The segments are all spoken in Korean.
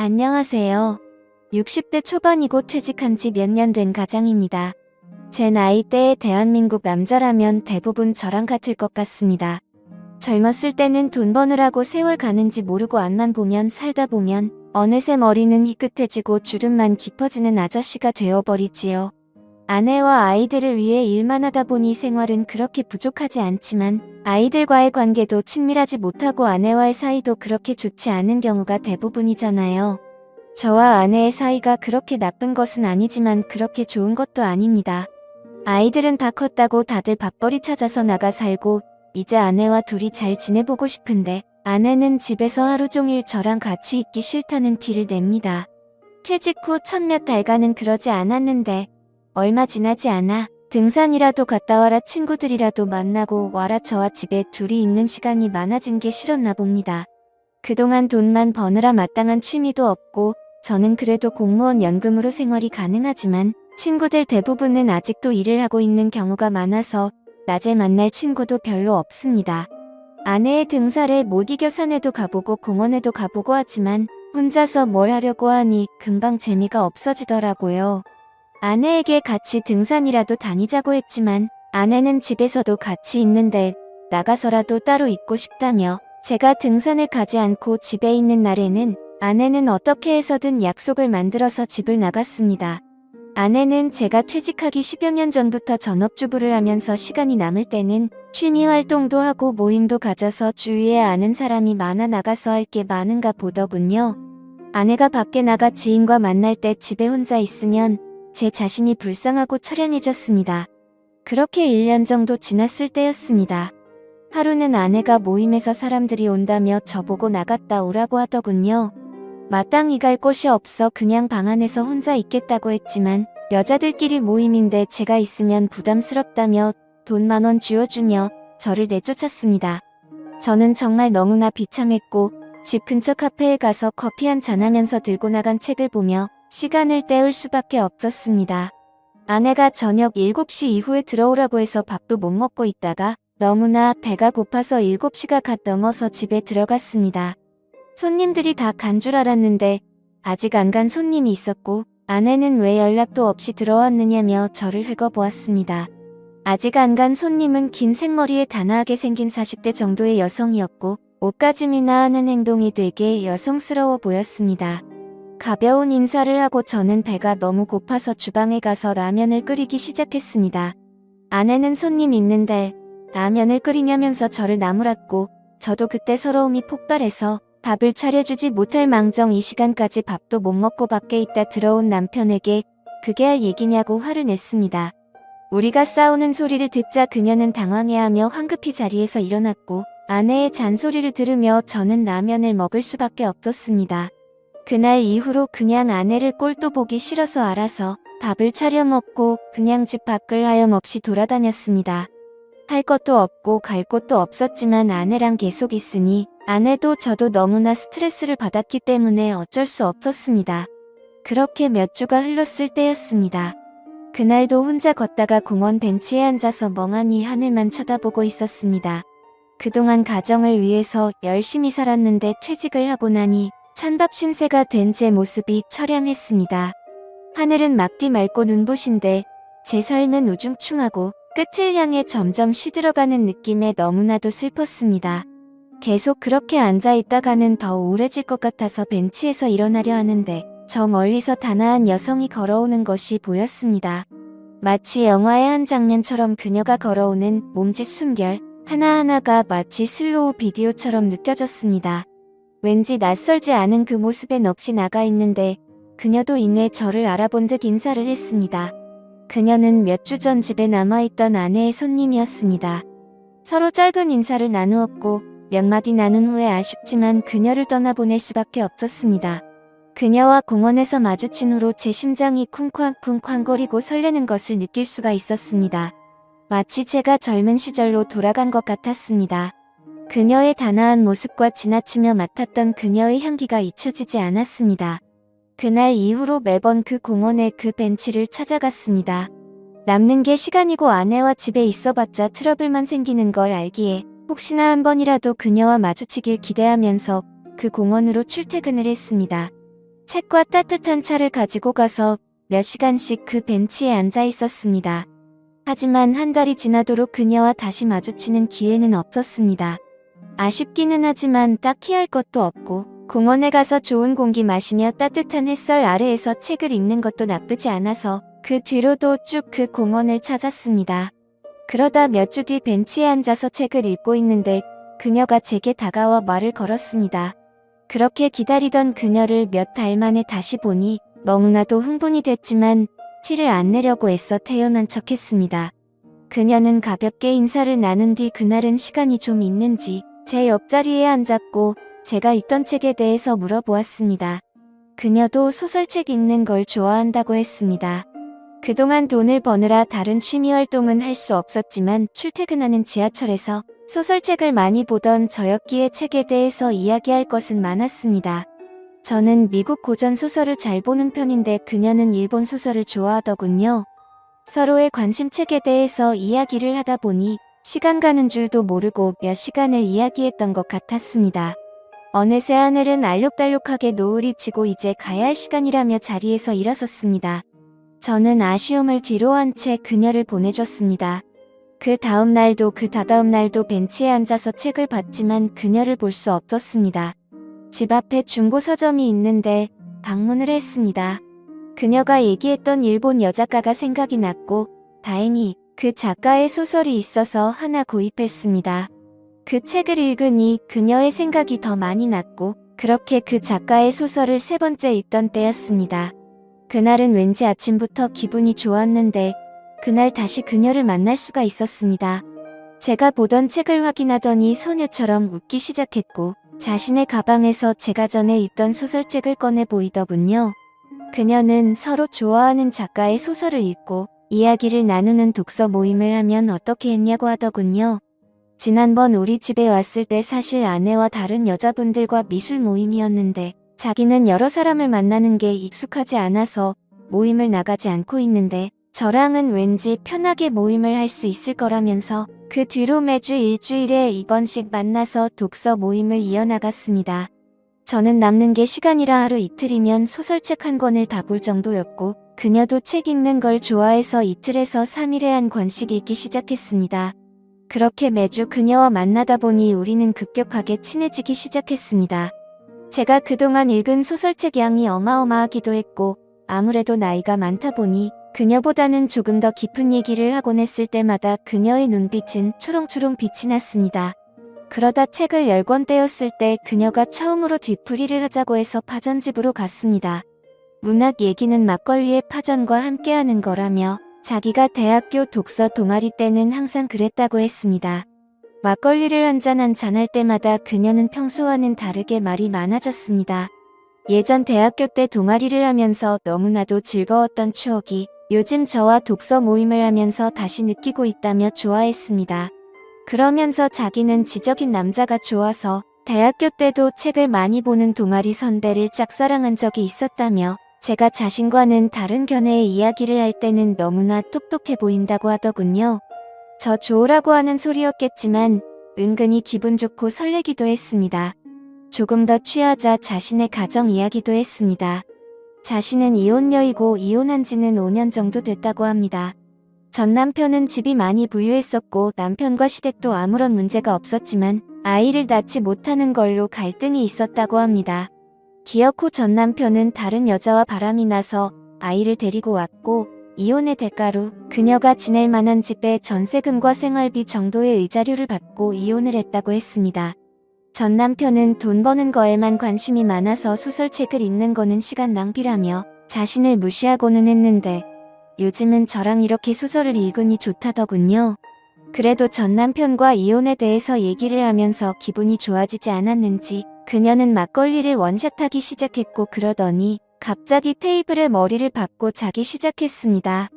안녕하세요. 60대 초반이고 퇴직한 지 몇 년 된 가장입니다. 제 나이대의 대한민국 남자라면 대부분 저랑 같을 것 같습니다. 젊었을 때는 돈 버느라고 세월 가는지 모르고 앞만 보면 살다 보면 어느새 머리는 희끗해지고 주름만 깊어지는 아저씨가 되어버리지요. 아내와 아이들을 위해 일만 하다 보니 생활은 그렇게 부족하지 않지만 아이들과의 관계도 친밀하지 못하고 아내와의 사이도 그렇게 좋지 않은 경우가 대부분이잖아요. 저와 아내의 사이가 그렇게 나쁜 것은 아니지만 그렇게 좋은 것도 아닙니다. 아이들은 다 컸다고 다들 밥벌이 찾아서 나가 살고 이제 아내와 둘이 잘 지내보고 싶은데 아내는 집에서 하루 종일 저랑 같이 있기 싫다는 티를 냅니다. 퇴직 후 첫 몇 달간은 그러지 않았는데 얼마 지나지 않아 등산이라도 갔다 와라 친구들이라도 만나고 와라 저와 집에 둘이 있는 시간이 많아진 게 싫었나 봅니다. 그동안 돈만 버느라 마땅한 취미도 없고 저는 그래도 공무원 연금으로 생활이 가능하지만 친구들 대부분은 아직도 일을 하고 있는 경우가 많아서 낮에 만날 친구도 별로 없습니다. 아내의 등살에 못 이겨 산에도 가보고 공원에도 가보고 하지만 혼자서 뭘 하려고 하니 금방 재미가 없어지더라고요. 아내에게 같이 등산이라도 다니자고 했지만 아내는 집에서도 같이 있는데 나가서라도 따로 있고 싶다며 제가 등산을 가지 않고 집에 있는 날에는 아내는 어떻게 해서든 약속을 만들어서 집을 나갔습니다. 아내는 제가 퇴직하기 10여 년 전부터 전업주부를 하면서 시간이 남을 때는 취미 활동도 하고 모임도 가져서 주위에 아는 사람이 많아 나가서 할 게 많은가 보더군요. 아내가 밖에 나가 지인과 만날 때 집에 혼자 있으면 제 자신이 불쌍하고 처량해졌습니다. 그렇게 1년 정도 지났을 때였습니다. 하루는 아내가 모임에서 사람들이 온다며 저보고 나갔다 오라고 하더군요. 마땅히 갈 곳이 없어 그냥 방 안에서 혼자 있겠다고 했지만 여자들끼리 모임인데 제가 있으면 부담스럽다며 돈 10,000원 쥐어주며 저를 내쫓았습니다. 저는 정말 너무나 비참했고 집 근처 카페에 가서 커피 한잔 하면서 들고 나간 책을 보며 시간을 때울 수밖에 없었습니다. 아내가 저녁 7시 이후에 들어오라고 해서 밥도 못 먹고 있다가 너무나 배가 고파서 7시가 갓 넘어서 집에 들어갔습니다. 손님들이 다 간 줄 알았는데 아직 안 간 손님이 있었고 아내는 왜 연락도 없이 들어왔느냐며 저를 흙어보았습니다. 아직 안 간 손님은 긴 생머리에 단아하게 생긴 40대 정도의 여성이었고 옷가짐이나 하는 행동이 되게 여성스러워 보였습니다. 가벼운 인사를 하고 저는 배가 너무 고파서 주방에 가서 라면을 끓이기 시작했습니다. 아내는 손님 있는데 라면을 끓이냐면서 저를 나무랐고 저도 그때 서러움이 폭발해서 밥을 차려주지 못할 망정 이 시간까지 밥도 못 먹고 밖에 있다 들어온 남편에게 그게 할 얘기냐고 화를 냈습니다. 우리가 싸우는 소리를 듣자 그녀는 당황해하며 황급히 자리에서 일어났고 아내의 잔소리를 들으며 저는 라면을 먹을 수밖에 없었습니다. 그날 이후로 그냥 아내를 꼴도 보기 싫어서 알아서 밥을 차려 먹고 그냥 집 밖을 하염없이 돌아다녔습니다. 할 것도 없고 갈 곳도 없었지만 아내랑 계속 있으니 아내도 저도 너무나 스트레스를 받았기 때문에 어쩔 수 없었습니다. 그렇게 몇 주가 흘렀을 때였습니다. 그날도 혼자 걷다가 공원 벤치에 앉아서 멍하니 하늘만 쳐다보고 있었습니다. 그동안 가정을 위해서 열심히 살았는데 퇴직을 하고 나니 찬밥 신세가 된 제 모습이 처량했습니다. 하늘은 막디 맑고 눈부신데 제 삶은 우중충하고 끝을 향해 점점 시들어가는 느낌에 너무나도 슬펐습니다. 계속 그렇게 앉아있다가는 더 우울해질 것 같아서 벤치에서 일어나려 하는데 저 멀리서 단아한 여성이 걸어오는 것이 보였습니다. 마치 영화의 한 장면처럼 그녀가 걸어오는 몸짓 숨결 하나하나가 마치 슬로우 비디오처럼 느껴졌습니다. 왠지 낯설지 않은 그 모습에 넋이 나가 있는데 그녀도 이내 저를 알아본 듯 인사를 했습니다. 그녀는 몇 주 전 집에 남아있던 아내의 손님이었습니다. 서로 짧은 인사를 나누었고 몇 마디 나눈 후에 아쉽지만 그녀를 떠나보낼 수밖에 없었습니다. 그녀와 공원에서 마주친 후로 제 심장이 쿵쾅쿵쾅거리고 설레는 것을 느낄 수가 있었습니다. 마치 제가 젊은 시절로 돌아간 것 같았습니다. 그녀의 단아한 모습과 지나치며 맡았던 그녀의 향기가 잊혀지지 않았습니다. 그날 이후로 매번 그 공원의 그 벤치를 찾아갔습니다. 남는 게 시간이고 아내와 집에 있어봤자 트러블만 생기는 걸 알기에 혹시나 한 번이라도 그녀와 마주치길 기대하면서 그 공원으로 출퇴근을 했습니다. 책과 따뜻한 차를 가지고 가서 몇 시간씩 그 벤치에 앉아 있었습니다. 하지만 한 달이 지나도록 그녀와 다시 마주치는 기회는 없었습니다. 아쉽기는 하지만 딱히 할 것도 없고 공원에 가서 좋은 공기 마시며 따뜻한 햇살 아래에서 책을 읽는 것도 나쁘지 않아서 그 뒤로도 쭉 그 공원을 찾았습니다. 그러다 몇 주 뒤 벤치에 앉아서 책을 읽고 있는데 그녀가 제게 다가와 말을 걸었습니다. 그렇게 기다리던 그녀를 몇 달 만에 다시 보니 너무나도 흥분이 됐지만 티를 안 내려고 애써 태연한 척했습니다. 그녀는 가볍게 인사를 나눈 뒤 그날은 시간이 좀 있는지 제 옆자리에 앉았고 제가 읽던 책에 대해서 물어보았습니다. 그녀도 소설책 읽는 걸 좋아한다고 했습니다. 그동안 돈을 버느라 다른 취미 활동은 할 수 없었지만 출퇴근하는 지하철에서 소설책을 많이 보던 저였기에 책에 대해서 이야기할 것은 많았습니다. 저는 미국 고전 소설을 잘 보는 편인데 그녀는 일본 소설을 좋아하더군요. 서로의 관심책에 대해서 이야기를 하다 보니 시간 가는 줄도 모르고 몇 시간을 이야기했던 것 같았습니다. 어느새 하늘은 알록달록하게 노을이 지고 이제 가야 할 시간이라며 자리에서 일어섰습니다. 저는 아쉬움을 뒤로한 채 그녀를 보내줬습니다. 그 다음 날도 그 다다음 날도 벤치에 앉아서 책을 봤지만 그녀를 볼 수 없었습니다. 집 앞에 중고 서점이 있는데 방문을 했습니다. 그녀가 얘기했던 일본 여작가가 생각이 났고 다행히 그 작가의 소설이 있어서 하나 구입했습니다. 그 책을 읽으니 그녀의 생각이 더 많이 났고 그렇게 그 작가의 소설을 세 번째 읽던 때였습니다. 그날은 왠지 아침부터 기분이 좋았는데 그날 다시 그녀를 만날 수가 있었습니다. 제가 보던 책을 확인하더니 소녀처럼 웃기 시작했고 자신의 가방에서 제가 전에 읽던 소설책을 꺼내 보이더군요. 그녀는 서로 좋아하는 작가의 소설을 읽고 이야기를 나누는 독서 모임을 하면 어떻게 했냐고 하더군요. 지난번 우리 집에 왔을 때 사실 아내와 다른 여자분들과 미술 모임이었는데 자기는 여러 사람을 만나는 게 익숙하지 않아서 모임을 나가지 않고 있는데 저랑은 왠지 편하게 모임을 할 수 있을 거라면서 그 뒤로 매주 일주일에 2번씩 만나서 독서 모임을 이어나갔습니다. 저는 남는 게 시간이라 하루 이틀이면 소설책 한 권을 다 볼 정도였고 그녀도 책 읽는 걸 좋아해서 이틀에서 3일에 한 권씩 읽기 시작했습니다. 그렇게 매주 그녀와 만나다 보니 우리는 급격하게 친해지기 시작했습니다. 제가 그동안 읽은 소설책 양이 어마어마하기도 했고 아무래도 나이가 많다 보니 그녀보다는 조금 더 깊은 얘기를 하곤 했을 때마다 그녀의 눈빛은 초롱초롱 빛이 났습니다. 그러다 책을 10권 떼었을 때 그녀가 처음으로 뒤풀이를 하자고 해서 파전집으로 갔습니다. 문학 얘기는 막걸리의 파전과 함께하는 거라며 자기가 대학교 독서 동아리 때는 항상 그랬다고 했습니다. 막걸리를 한잔할 때마다 그녀는 평소와는 다르게 말이 많아졌습니다. 예전 대학교 때 동아리를 하면서 너무나도 즐거웠던 추억이 요즘 저와 독서 모임을 하면서 다시 느끼고 있다며 좋아했습니다. 그러면서 자기는 지적인 남자가 좋아서 대학교 때도 책을 많이 보는 동아리 선배를 짝사랑한 적이 있었다며 제가 자신과는 다른 견해의 이야기를 할 때는 너무나 똑똑해 보인다고 하더군요. 저 좋으라고 하는 소리였겠지만 은근히 기분 좋고 설레기도 했습니다. 조금 더 취하자 자신의 가정 이야기도 했습니다. 자신은 이혼녀이고 이혼한 지는 5년 정도 됐다고 합니다. 전 남편은 집이 많이 부유했었고 남편과 시댁도 아무런 문제가 없었지만 아이를 낳지 못하는 걸로 갈등이 있었다고 합니다. 기억 후 전 남편은 다른 여자와 바람이 나서 아이를 데리고 왔고 이혼의 대가로 그녀가 지낼 만한 집에 전세금과 생활비 정도의 이자료를 받고 이혼을 했다고 했습니다. 전 남편은 돈 버는 거에만 관심이 많아서 소설책을 읽는 거는 시간 낭비라며 자신을 무시하고는 했는데 요즘은 저랑 이렇게 소설을 읽으니 좋다더군요. 그래도 전 남편과 이혼에 대해서 얘기를 하면서 기분이 좋아지지 않았는지 그녀는 막걸리를 원샷하기 시작했고 그러더니 갑자기 테이블에 머리를 박고 자기 시작했습니다.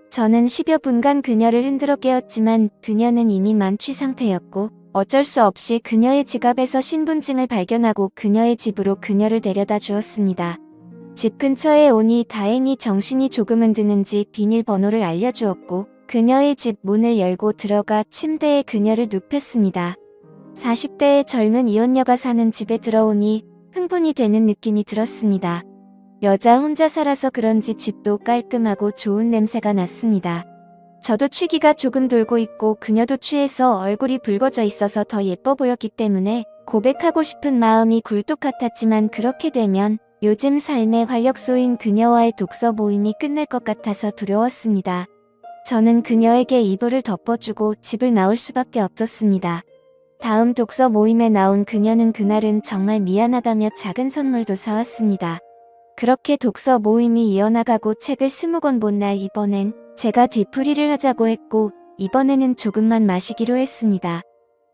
저는 10여 분간 그녀를 흔들어 깨웠지만 그녀는 이미 만취 상태였고 어쩔 수 없이 그녀의 지갑에서 신분증을 발견하고 그녀의 집으로 그녀를 데려다 주었습니다. 집 근처에 오니 다행히 정신이 조금은 드는지 비밀번호를 알려주었고 그녀의 집 문을 열고 들어가 침대에 그녀를 눕혔습니다. 40대의 젊은 이혼녀가 사는 집에 들어오니 흥분이 되는 느낌이 들었습니다. 여자 혼자 살아서 그런지 집도 깔끔하고 좋은 냄새가 났습니다. 저도 취기가 조금 돌고 있고 그녀도 취해서 얼굴이 붉어져 있어서 더 예뻐 보였기 때문에 고백하고 싶은 마음이 굴뚝 같았지만 그렇게 되면 요즘 삶의 활력소인 그녀와의 독서 모임이 끝날 것 같아서 두려웠습니다. 저는 그녀에게 이불을 덮어주고 집을 나올 수밖에 없었습니다. 다음 독서 모임에 나온 그녀는 그날은 정말 미안하다며 작은 선물도 사왔습니다. 그렇게 독서 모임이 이어나가고 책을 20권 본 날 이번엔 제가 뒤풀이를 하자고 했고 이번에는 조금만 마시기로 했습니다.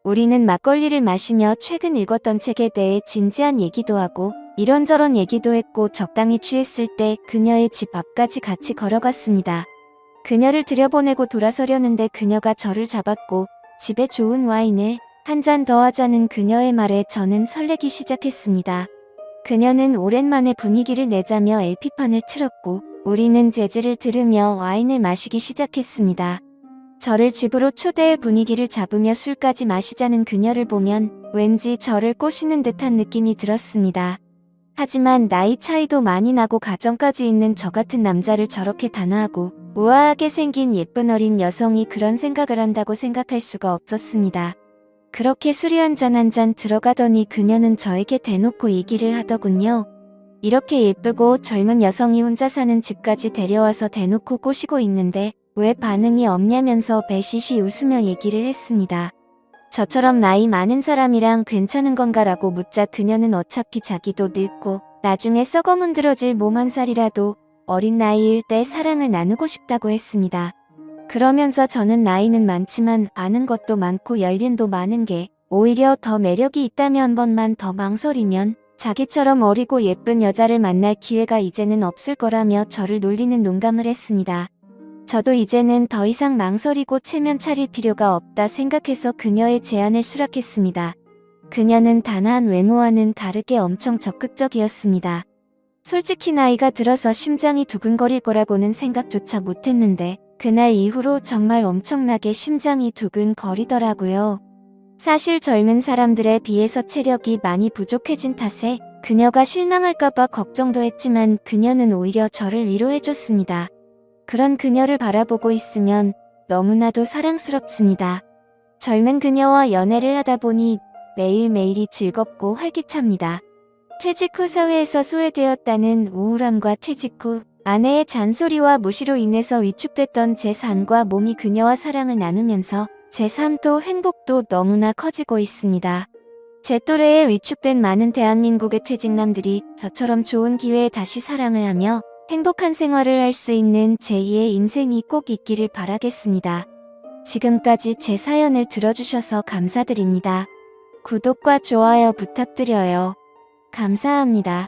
우리는 막걸리를 마시며 최근 읽었던 책에 대해 진지한 얘기도 하고 이런저런 얘기도 했고 적당히 취했을 때 그녀의 집 앞까지 같이 걸어갔습니다. 그녀를 들여보내고 돌아서려는데 그녀가 저를 잡았고 집에 좋은 와인을 한 잔 더 하자는 그녀의 말에 저는 설레기 시작했습니다. 그녀는 오랜만에 분위기를 내자며 LP판을 틀었고 우리는 재즈를 들으며 와인을 마시기 시작했습니다. 저를 집으로 초대해 분위기를 잡으며 술까지 마시자는 그녀를 보면 왠지 저를 꼬시는 듯한 느낌이 들었습니다. 하지만 나이 차이도 많이 나고 가정까지 있는 저 같은 남자를 저렇게 단아하고 우아하게 생긴 예쁜 어린 여성이 그런 생각을 한다고 생각할 수가 없었습니다. 그렇게 술이 한 잔 들어가더니 그녀는 저에게 대놓고 얘기를 하더군요. 이렇게 예쁘고 젊은 여성이 혼자 사는 집까지 데려와서 대놓고 꼬시고 있는데 왜 반응이 없냐면서 배시시 웃으며 얘기를 했습니다. 저처럼 나이 많은 사람이랑 괜찮은 건가라고 묻자 그녀는 어차피 자기도 늙고 나중에 썩어 문드러질 몸 한 살이라도 어린 나이일 때 사랑을 나누고 싶다고 했습니다. 그러면서 저는 나이는 많지만 아는 것도 많고 연륜도 많은 게 오히려 더 매력이 있다며 한 번만 더 망설이면 자기처럼 어리고 예쁜 여자를 만날 기회가 이제는 없을 거라며 저를 놀리는 농담을 했습니다. 저도 이제는 더 이상 망설이고 체면 차릴 필요가 없다 생각해서 그녀의 제안을 수락했습니다. 그녀는 단아한 외모와는 다르게 엄청 적극적이었습니다. 솔직히 나이가 들어서 심장이 두근거릴 거라고는 생각조차 못했는데 그날 이후로 정말 엄청나게 심장이 두근거리더라고요. 사실 젊은 사람들에 비해서 체력이 많이 부족해진 탓에 그녀가 실망할까봐 걱정도 했지만 그녀는 오히려 저를 위로해줬습니다. 그런 그녀를 바라보고 있으면 너무나도 사랑스럽습니다. 젊은 그녀와 연애를 하다 보니 매일매일이 즐겁고 활기찹니다. 퇴직 후 사회에서 소외되었다는 우울함과 퇴직 후 아내의 잔소리와 무시로 인해서 위축됐던 제 삶과 몸이 그녀와 사랑을 나누면서 제 삶도 행복도 너무나 커지고 있습니다. 제 또래에 위축된 많은 대한민국의 퇴직남들이 저처럼 좋은 기회에 다시 사랑을 하며 행복한 생활을 할 수 있는 제2의 인생이 꼭 있기를 바라겠습니다. 지금까지 제 사연을 들어주셔서 감사드립니다. 구독과 좋아요 부탁드려요. 감사합니다.